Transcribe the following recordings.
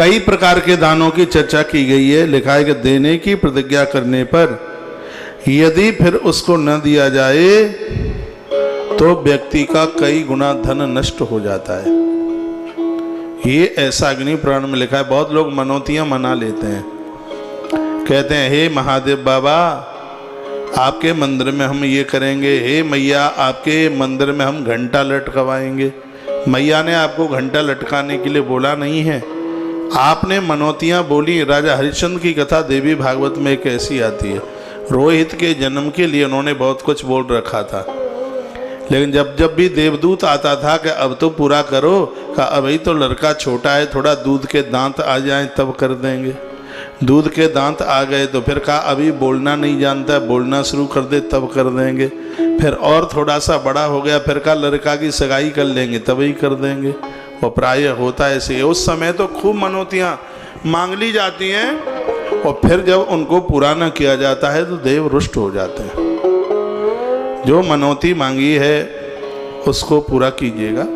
कई प्रकार के दानों की चर्चा की गई है। लिखा है कि देने की प्रतिज्ञा करने पर यदि फिर उसको न दिया जाए तो व्यक्ति का कई गुना धन नष्ट हो जाता है। ये ऐसा अग्नि पुराण में लिखा है। बहुत लोग मनौतियां मना लेते हैं, कहते हैं हे महादेव बाबा आपके मंदिर में हम ये करेंगे, हे मैया आपके मंदिर में हम घंटा लटकवाएंगे। मैया ने आपको घंटा लटकाने के लिए बोला नहीं है, आपने मनौतियां बोली। राजा हरिश्चंद्र की कथा देवी भागवत में एक ऐसी आती है, रोहित के जन्म के लिए उन्होंने बहुत कुछ बोल रखा था, लेकिन जब जब भी देवदूत आता था कि अब तो पूरा करो, कहा अभी तो लड़का छोटा है, थोड़ा दूध के दांत आ जाएं तब कर देंगे। दूध के दांत आ गए तो फिर कहा अभी बोलना नहीं जानता, बोलना शुरू कर दे तब कर देंगे। फिर और थोड़ा सा बड़ा हो गया, फिर कहा लड़का की सगाई कर लेंगे तभी कर देंगे। और प्राय होता है ऐसे। उस समय तो खूब मनौतियाँ मांग ली जाती हैं और फिर जब उनको पूरा न किया जाता है तो देव रुष्ट हो जाते हैं। जो मनौती मांगी है उसको पूरा कीजिएगा।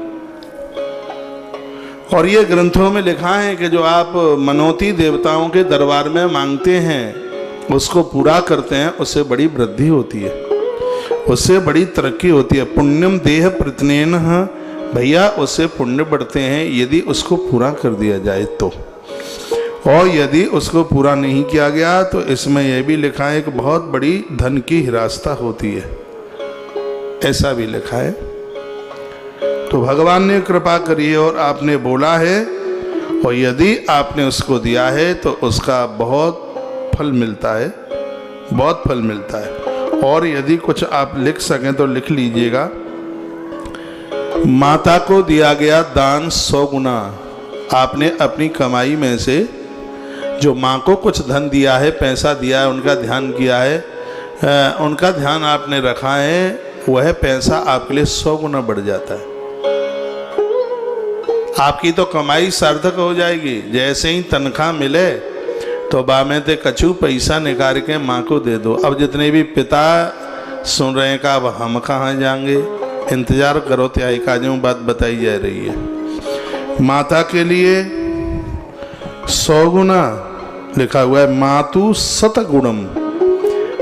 और ये ग्रंथों में लिखा है कि जो आप मनौती देवताओं के दरबार में मांगते हैं उसको पूरा करते हैं, उससे बड़ी वृद्धि होती है, उससे बड़ी तरक्की होती है। पुण्यम देह प्रतिनेन, भैया उससे पुण्य बढ़ते हैं यदि उसको पूरा कर दिया जाए तो। और यदि उसको पूरा नहीं किया गया तो इसमें यह भी लिखा है कि बहुत बड़ी धन की हिरासत होती है, ऐसा भी लिखा है। तो भगवान ने कृपा करी है और आपने बोला है और यदि आपने उसको दिया है तो उसका बहुत फल मिलता है, बहुत फल मिलता है। और यदि कुछ आप लिख सकें तो लिख लीजिएगा। माता को दिया गया दान 100 गुना। आपने अपनी कमाई में से जो माँ को कुछ धन दिया है, पैसा दिया है, उनका ध्यान किया है, उनका ध्यान आपने रखा है, वह पैसा आपके लिए 100 गुना बढ़ जाता है। आपकी तो कमाई सार्थक हो जाएगी। जैसे ही तनख्वाह मिले तो बामे ते कछु पैसा निकाल के माँ को दे दो। अब जितने भी पिता सुन रहे हैं का अब हम कहाँ जाएंगे, इंतजार करो त्याई काजों बात बताई जा रही है। माता के लिए 100 गुना लिखा हुआ है। मातु सतगुणम,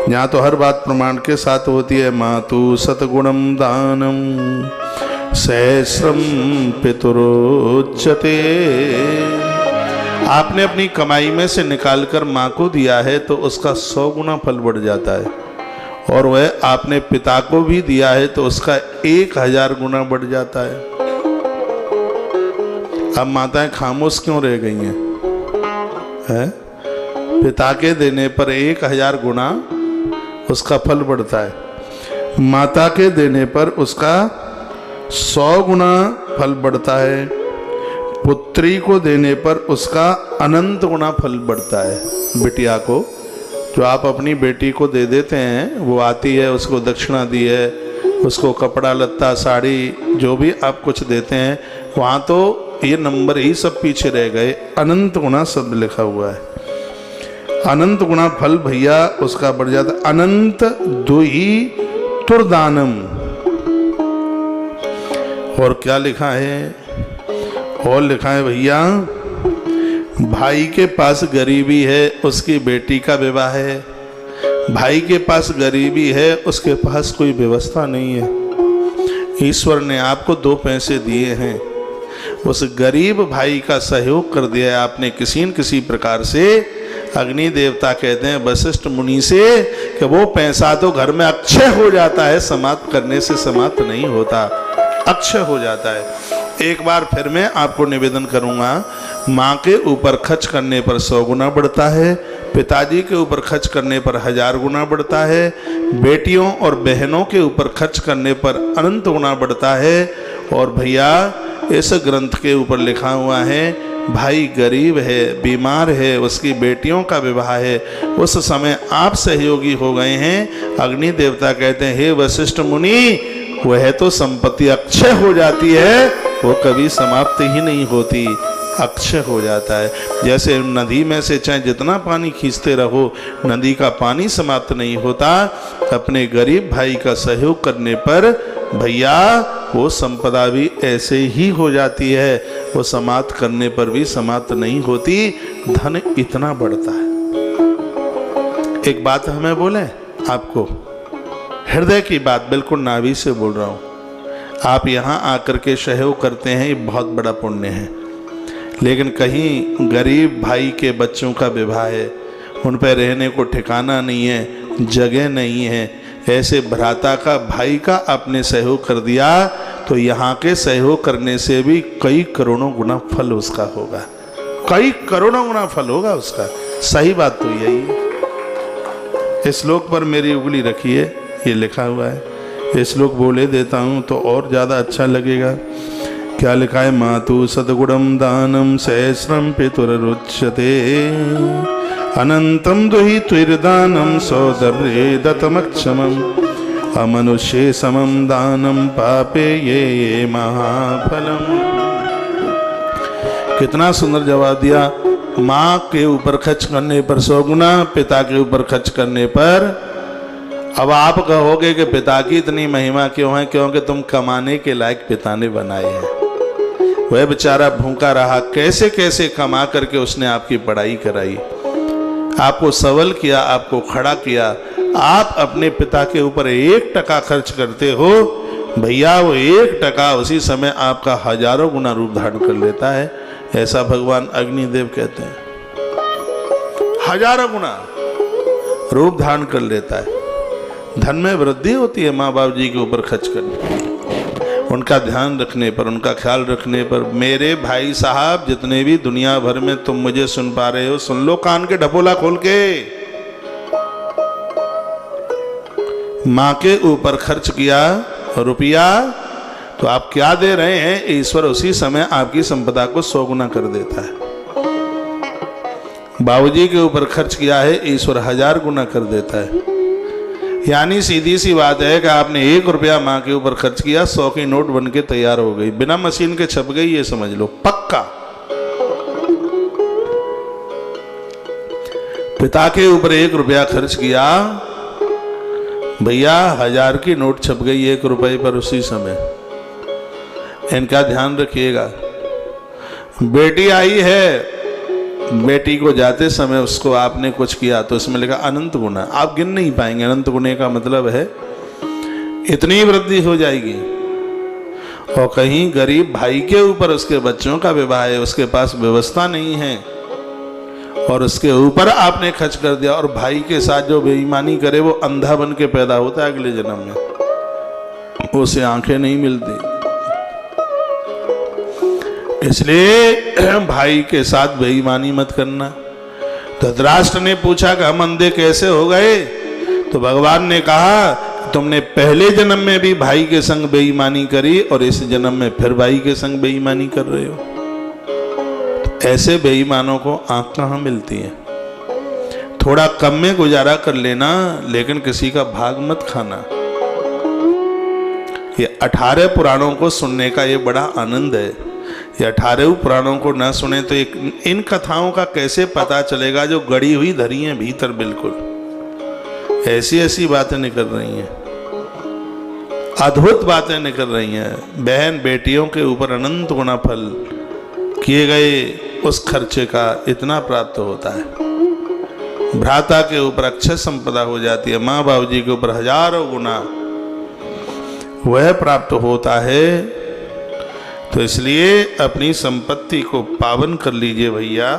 यहाँ तो हर बात प्रमाण के साथ होती है। मातु सतगुणम दानम सहस्रम पितरोच्यते। आपने अपनी कमाई में से निकालकर माँ को दिया है तो उसका 100 गुना फल बढ़ जाता है। और वह आपने पिता को भी दिया है तो उसका 1000 गुना बढ़ जाता है। अब माताएं खामोश क्यों रह गई हैं? पिता के देने पर 1000 गुना उसका फल बढ़ता है, माता के देने पर उसका 100 गुना फल बढ़ता है, पुत्री को देने पर उसका अनंत गुना फल बढ़ता है। बिटिया को जो आप अपनी बेटी को दे देते हैं, वो आती है, उसको दक्षिणा दी है, उसको कपड़ा लत्ता साड़ी जो भी आप कुछ देते हैं, वहाँ तो ये नंबर ही सब पीछे रह गए। अनंत गुना सब लिखा हुआ है। अनंत गुना फल भैया उसका बढ़ जाता। अनंत दुही तुरदानम। और क्या लिखा है? और लिखा है भैया भाई के पास गरीबी है, उसकी बेटी का विवाह है। भाई के पास गरीबी है, उसके पास कोई व्यवस्था नहीं है। ईश्वर ने आपको 2 पैसे दिए हैं, उस गरीब भाई का सहयोग कर दिया है आपने किसी न किसी प्रकार से। अग्नि देवता कहते हैं वशिष्ठ मुनि से कि वो पैसा तो घर में अक्षय हो जाता है, समाप्त करने से समाप्त नहीं होता, अक्षय हो जाता है। एक बार फिर मैं आपको निवेदन करूंगा, माँ के ऊपर खर्च करने पर 100 गुना बढ़ता है, पिताजी के ऊपर खर्च करने पर 1000 गुना बढ़ता है, बेटियों और बहनों के ऊपर खर्च करने पर अनंत गुना बढ़ता है। और भैया इस ग्रंथ के ऊपर लिखा हुआ है, भाई गरीब है, बीमार है, उसकी बेटियों का विवाह है, उस समय आप सहयोगी हो गए हैं। अग्नि देवता कहते हैं हे वशिष्ठ मुनि, वह तो संपत्ति अक्षय हो जाती है, वो कभी समाप्त ही नहीं होती, अक्षय हो जाता है। जैसे नदी में से चाहे जितना पानी खींचते रहो, नदी का पानी समाप्त नहीं होता। अपने गरीब भाई का सहयोग करने पर भैया वो संपदा भी ऐसे ही हो जाती है, वो समाप्त करने पर भी समाप्त नहीं होती, धन इतना बढ़ता है। एक बात हमें बोले आपको, हृदय की बात, बिल्कुल नाभि से बोल रहा हूँ। आप यहाँ आकर के सहयोग करते हैं, ये बहुत बड़ा पुण्य है, लेकिन कहीं गरीब भाई के बच्चों का विवाह है, उन पर रहने को ठिकाना नहीं है, जगह नहीं है, ऐसे भ्राता का, भाई का आपने सहयोग कर दिया, तो यहाँ के सहयोग करने से भी कई करोड़ों गुना फल उसका होगा, कई करोड़ों गुना फल होगा उसका। सही बात तो यही है। इस श्लोक पर मेरी उंगली रखिए, ये लिखा हुआ है, ये श्लोक बोले देता हूँ तो और ज़्यादा अच्छा लगेगा। क्या लिखा है? मातु सद्गुणम दानम सहस्रम पितुरुच्यते अनंतम दुहि त्विर्दानम सौदर्ये दत्तमक्षमम अमनुष्ये समम दानम पापे ये महाफलम। कितना सुंदर जवाब दिया। माँ के ऊपर खर्च करने पर 100 गुना, पिता के ऊपर खर्च करने पर। अब आप कहोगे कि पिता की इतनी महिमा क्यों है? क्योंकि तुम कमाने के लायक पिता ने बनाए हैं। वह बेचारा भूखा रहा, कैसे कैसे कमा करके उसने आपकी पढ़ाई कराई, आपको सबल किया, आपको खड़ा किया। आप अपने पिता के ऊपर 1 टका खर्च करते हो भैया, वो 1 टका उसी समय आपका हजारों गुना रूप धारण कर लेता है। ऐसा भगवान अग्निदेव कहते हैं, हजारों गुना रूप धारण कर लेता है। धन में वृद्धि होती है माँ बाप जी के ऊपर खर्च करने, उनका ध्यान रखने पर, उनका ख्याल रखने पर। मेरे भाई साहब, जितने भी दुनिया भर में तुम मुझे सुन पा रहे हो, सुन लो कान के ढपोला खोल के। माँ के ऊपर खर्च किया रुपया, तो आप क्या दे रहे हैं? ईश्वर उसी समय आपकी संपदा को 100 गुना कर देता है। बाबूजी के ऊपर खर्च किया है, ईश्वर 1000 गुना कर देता है। यानी सीधी सी बात है कि आपने 1 रुपया माँ के ऊपर खर्च किया, 100 की नोट बन के तैयार हो गई, बिना मशीन के छप गई, ये समझ लो पक्का। पिता के ऊपर 1 रुपया खर्च किया भैया, 1000 की नोट छप गई 1 रुपये पर उसी समय। इनका ध्यान रखिएगा। बेटी आई है, बेटी को जाते समय उसको आपने कुछ किया तो इसमें लिखा अनंत गुना, आप गिन नहीं पाएंगे। अनंत गुणे का मतलब है इतनी वृद्धि हो जाएगी। और कहीं गरीब भाई के ऊपर उसके बच्चों का विवाह है, उसके पास व्यवस्था नहीं है, और उसके ऊपर आपने खर्च कर दिया, और भाई के साथ जो बेईमानी करे वो अंधा बन के पैदा होता है अगले जन्म में, उसे आंखें नहीं मिलती। इसलिए भाई के साथ बेईमानी मत करना। धृतराष्ट्र ने पूछा कि हम अंधे कैसे हो गए? तो भगवान ने कहा, तुमने पहले जन्म में भी भाई के संग बेईमानी करी और इस जन्म में फिर भाई के संग बेईमानी कर रहे हो। ऐसे बेईमानों को आंख कहाँ मिलती है? थोड़ा कम में गुजारा कर लेना, लेकिन किसी का भाग मत खाना। ये 18 पुराणों को सुनने का ये बड़ा आनंद है। ये 18 पुराणों को ना सुने तो इन कथाओं का कैसे पता चलेगा जो गड़ी हुई धरी हैं भीतर। बिल्कुल ऐसी ऐसी बातें निकल रही हैं, अद्भुत बातें निकल रही हैं। बहन बेटियों के ऊपर अनंत गुना फल किए गए उस खर्चे का इतना प्राप्त होता है। भ्राता के ऊपर अक्षय संपदा हो जाती है, माँ बाबू जी के ऊपर हजारों गुना वह प्राप्त होता है। तो इसलिए अपनी संपत्ति को पावन कर लीजिए भैया।